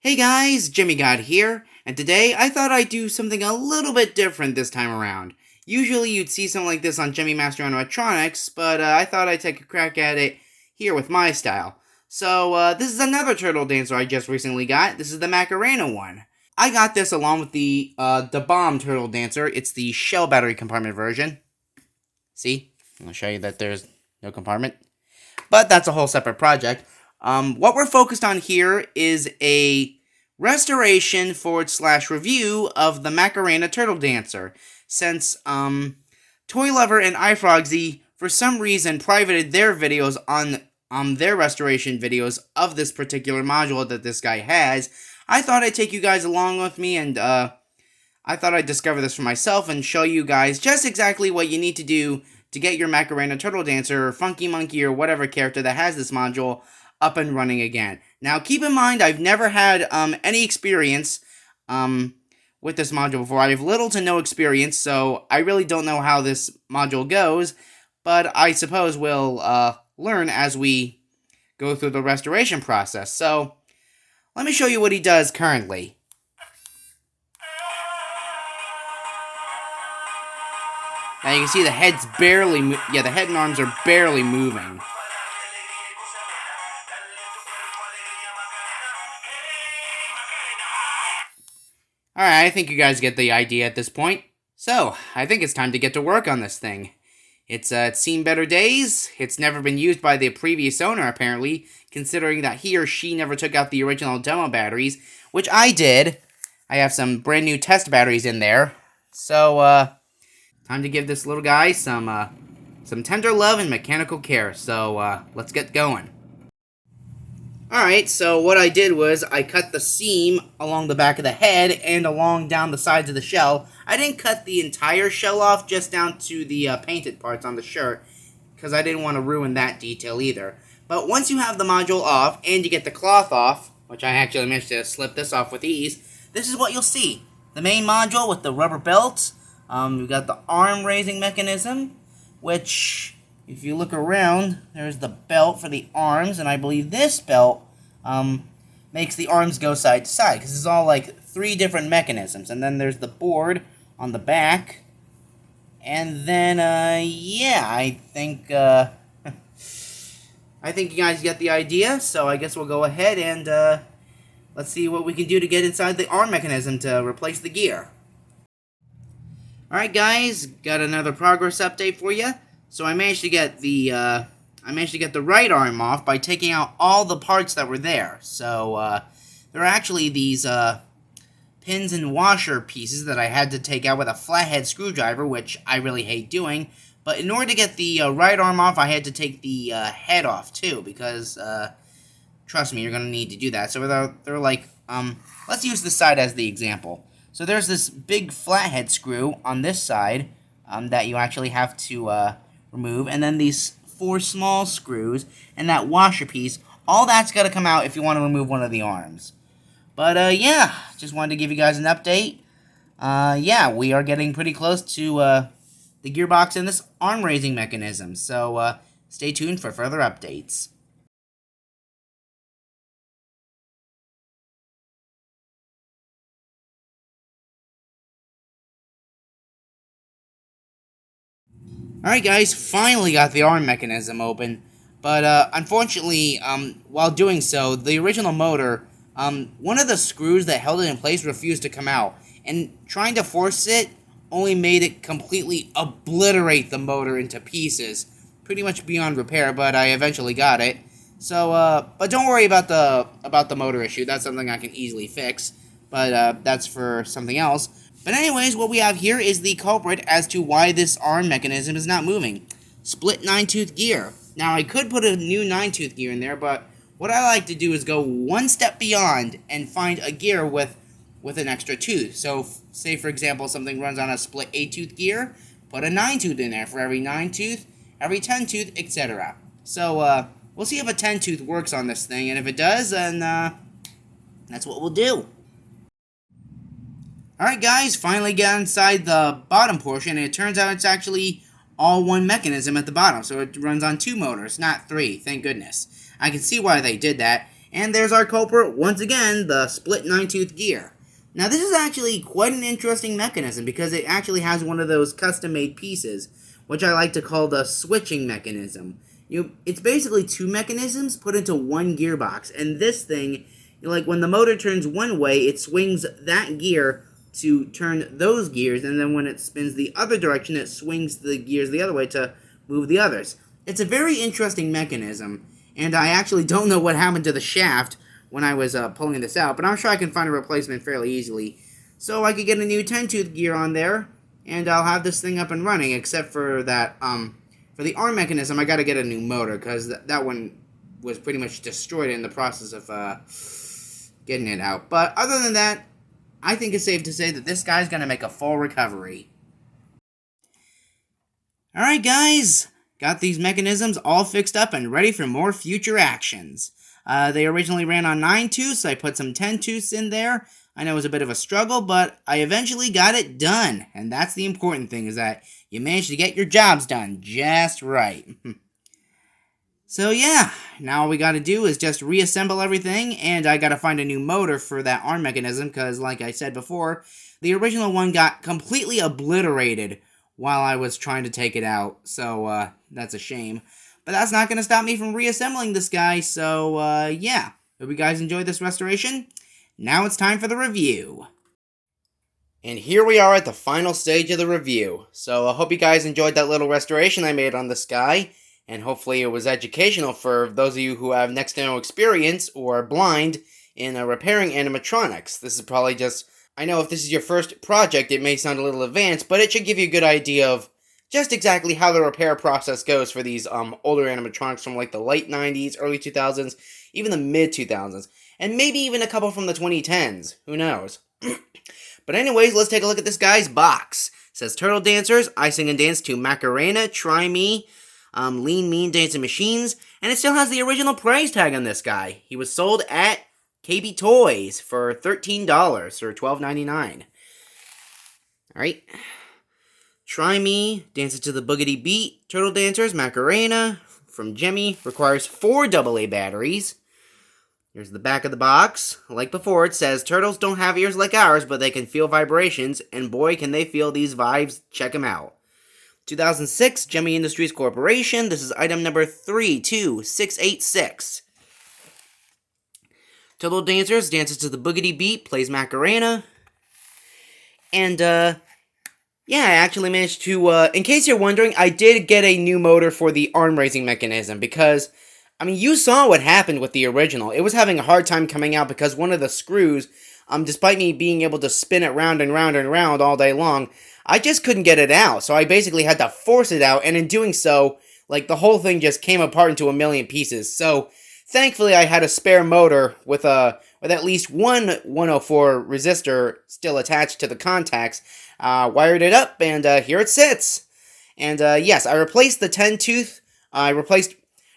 Hey guys, Jimmy God here, and today I thought I'd do something a little bit different this time around. Usually you'd see something like this on Jimmy Master on Electronics, but I thought I'd take a crack at it here with my style. So this is another turtle dancer I just recently got. This is the Macarena one. I got this along with the bomb turtle dancer. It's the shell battery compartment version. See? I'll show you that there's no compartment. But that's a whole separate project. What we're focused on here is a restoration / review of the Macarena Turtle Dancer, since Toy Lover and iFrogsy for some reason privated their videos on their restoration videos of this particular module that this guy has. I thought I'd take you guys along with me, and I thought I'd discover this for myself and show you guys just exactly what you need to do to get your Macarena Turtle Dancer, or Funky Monkey, or whatever character that has this module up and running again. Now, keep in mind, I've never had any experience with this module before. I have little to no experience, so I really don't know how this module goes, but I suppose we'll learn as we go through the restoration process. So, let me show you what he does currently. Now you can see the head's barely, the head and arms are barely moving. Alright, I think you guys get the idea at this point. So, I think it's time to get to work on this thing. It's seen better days. It's never been used by the previous owner, apparently, considering that he or she never took out the original demo batteries, which I did. I have some brand new test batteries in there. So, time to give this little guy some tender love and mechanical care. So, let's get going. Alright, so what I did was I cut the seam along the back of the head and along down the sides of the shell. I didn't cut the entire shell off, just down to the painted parts on the shirt, because I didn't want to ruin that detail either. But once you have the module off and you get the cloth off, which I actually managed to slip this off with ease, this is what you'll see. The main module with the rubber belt. We've got the arm raising mechanism, which, if you look around, there's the belt for the arms, and I believe this belt makes the arms go side to side, because it's all like 3 different mechanisms. And then there's the board on the back, and then, yeah, I think you guys get the idea, so I guess we'll go ahead and, let's see what we can do to get inside the arm mechanism to replace the gear. Alright guys, got another progress update for you. So I managed to get the right arm off by taking out all the parts that were there. So there are actually these pins and washer pieces that I had to take out with a flathead screwdriver, which I really hate doing. But in order to get the right arm off, I had to take the head off too, because trust me, you're going to need to do that. So they're like, let's use this side as the example. So there's this big flathead screw on this side that you actually have to remove, and then these 4 small screws and that washer piece. All that's got to come out if you want to remove one of the arms. But yeah, just wanted to give you guys an update. Yeah, we are getting pretty close to the gearbox and this arm raising mechanism. So stay tuned for further updates. Alright guys, finally got the arm mechanism open, but unfortunately, while doing so, the original motor, one of the screws that held it in place refused to come out, and trying to force it only made it completely obliterate the motor into pieces, pretty much beyond repair, but I eventually got it. So, but don't worry about the motor issue, that's something I can easily fix, but that's for something else. But anyways, what we have here is the culprit as to why this arm mechanism is not moving. Split 9-tooth gear. Now, I could put a new 9-tooth gear in there, but what I like to do is go one step beyond and find a gear with an extra tooth. So, say for example, something runs on a split 8-tooth gear, put a 9-tooth in there for every 9-tooth, every 10-tooth, etc. So, we'll see if a 10-tooth works on this thing, and if it does, then that's what we'll do. Alright guys, finally got inside the bottom portion, and it turns out it's actually all one mechanism at the bottom, so it runs on 2 motors, not 3, thank goodness. I can see why they did that. And there's our culprit once again, the split 9-tooth gear. Now this is actually quite an interesting mechanism because it actually has one of those custom-made pieces, which I like to call the switching mechanism. It's basically two mechanisms put into one gearbox, and this thing, like when the motor turns one way, it swings that gear to turn those gears, and then when it spins the other direction, it swings the gears the other way to move the others. It's a very interesting mechanism, and I actually don't know what happened to the shaft when I was pulling this out, but I'm sure I can find a replacement fairly easily. So I could get a new 10-tooth gear on there, and I'll have this thing up and running, except for that, for the arm mechanism, I gotta get a new motor, because that one was pretty much destroyed in the process of getting it out. But other than that, I think it's safe to say that this guy's gonna make a full recovery. Alright guys, got these mechanisms all fixed up and ready for more future actions. They originally ran on 9-tooths, so I put some 10-tooths in there. I know it was a bit of a struggle, but I eventually got it done. And that's the important thing, is that you managed to get your jobs done just right. So yeah, now all we gotta do is just reassemble everything, and I gotta find a new motor for that arm mechanism, because like I said before, the original one got completely obliterated while I was trying to take it out, so that's a shame. But that's not gonna stop me from reassembling this guy, so yeah. Hope you guys enjoyed this restoration. Now it's time for the review. And here we are at the final stage of the review. So I hope you guys enjoyed that little restoration I made on this guy. And hopefully it was educational for those of you who have next to no experience or are blind in repairing animatronics. This is probably just, I know if this is your first project, it may sound a little advanced, but it should give you a good idea of just exactly how the repair process goes for these older animatronics from like the late 90s, early 2000s, even the mid 2000s, and maybe even a couple from the 2010s. Who knows? But anyways, let's take a look at this guy's box. It says Turtle Dancers, I Sing and Dance to Macarena, Try Me, Lean Mean Dancing Machines, and it still has the original price tag on this guy. He was sold at KB Toys for $13 or $12.99. Alright. Try Me, Dances to the Boogity Beat, Turtle Dancers, Macarena, from Gemmy, requires 4 AA batteries. Here's the back of the box. Like before, it says, turtles don't have ears like ours, but they can feel vibrations, and boy can they feel these vibes, check them out. 2006, Gemmy Industries Corporation, this is item number 32686. Turtle Dancers, Dances to the Boogity Beat, plays Macarena. And, yeah, I actually managed to, in case you're wondering, I did get a new motor for the arm raising mechanism, because, I mean, you saw what happened with the original. It was having a hard time coming out because one of the screws, despite me being able to spin it round and round and round all day long, I just couldn't get it out, so I basically had to force it out, and in doing so, like, the whole thing just came apart into a million pieces. So, thankfully, I had a spare motor with at least one 104 resistor still attached to the contacts, wired it up, and here it sits. And yes, I replaced the 10-tooth.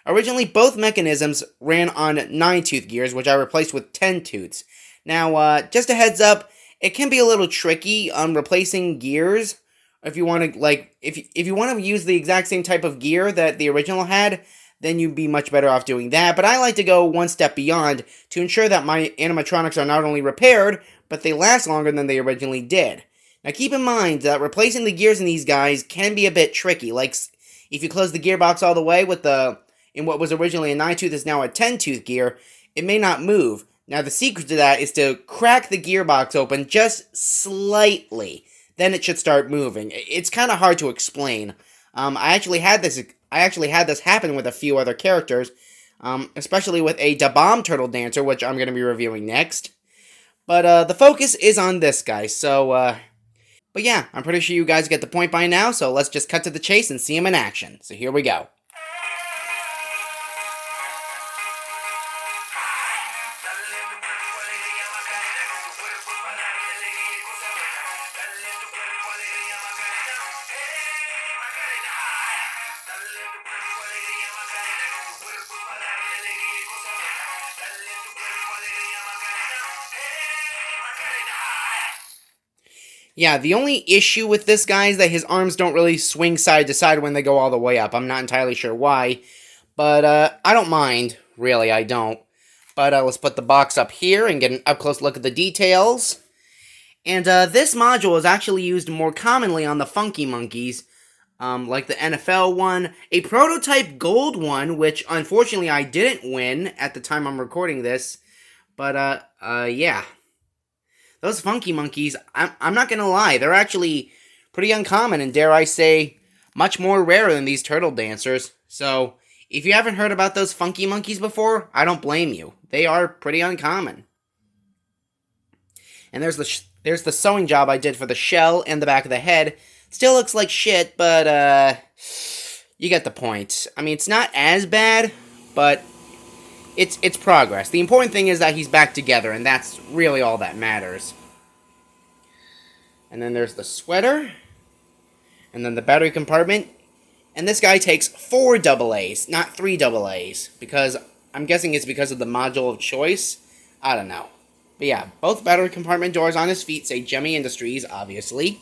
Originally both mechanisms ran on 9-tooth gears, which I replaced with 10-tooths. Now, just a heads up, it can be a little tricky on replacing gears. If you want to, like, if you want to use the exact same type of gear that the original had, then you'd be much better off doing that. But I like to go one step beyond to ensure that my animatronics are not only repaired, but they last longer than they originally did. Now keep in mind that replacing the gears in these guys can be a bit tricky. Like, if you close the gearbox all the way with in what was originally a 9-tooth is now a 10-tooth gear, it may not move. Now the secret to that is to crack the gearbox open just slightly. Then it should start moving. It's kind of hard to explain. I actually had this happen with a few other characters, especially with a Da Bomb Turtle Dancer, which I'm going to be reviewing next. But the focus is on this guy, so, but yeah, I'm pretty sure you guys get the point by now, so let's just cut to the chase and see him in action. So here we go. Yeah, the only issue with this guy is that his arms don't really swing side to side when they go all the way up. I'm not entirely sure why, but I don't mind. Really, I don't. But let's put the box up here and get an up-close look at the details. And this module is actually used more commonly on the Funky Monkeys, like the NFL one, a prototype gold one, which unfortunately I didn't win at the time I'm recording this. But, yeah. Those Funky Monkeys, I'm not gonna lie, they're actually pretty uncommon and, dare I say, much more rare than these turtle dancers. So, if you haven't heard about those Funky Monkeys before, I don't blame you. They are pretty uncommon. And there's the sewing job I did for the shell and the back of the head. Still looks like shit, but, you get the point. I mean, it's not as bad, but it's progress. The important thing is that he's back together, and that's really all that matters. And then there's the sweater. And then the battery compartment. And this guy takes 4 AA's, not 3 AA's. Because, I'm guessing it's because of the module of choice. I don't know. But yeah, both battery compartment doors on his feet say Gemmy Industries, obviously.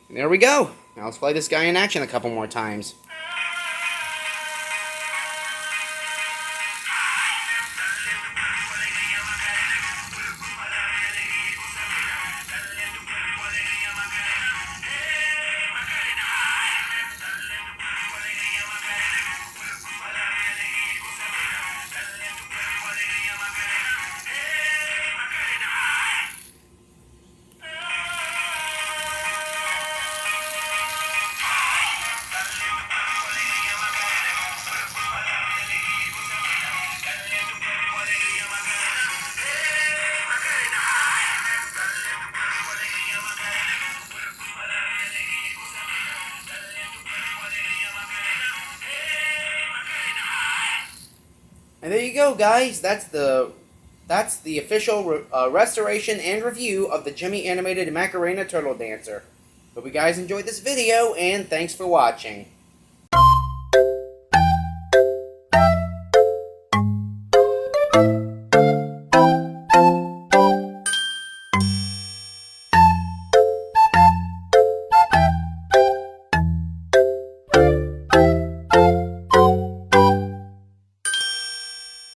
And there we go. Now let's play this guy in action a couple more times. And there you go, guys. That's the official restoration and review of the Gemmy animated Macarena Turtle Dancer. Hope you guys enjoyed this video, and thanks for watching.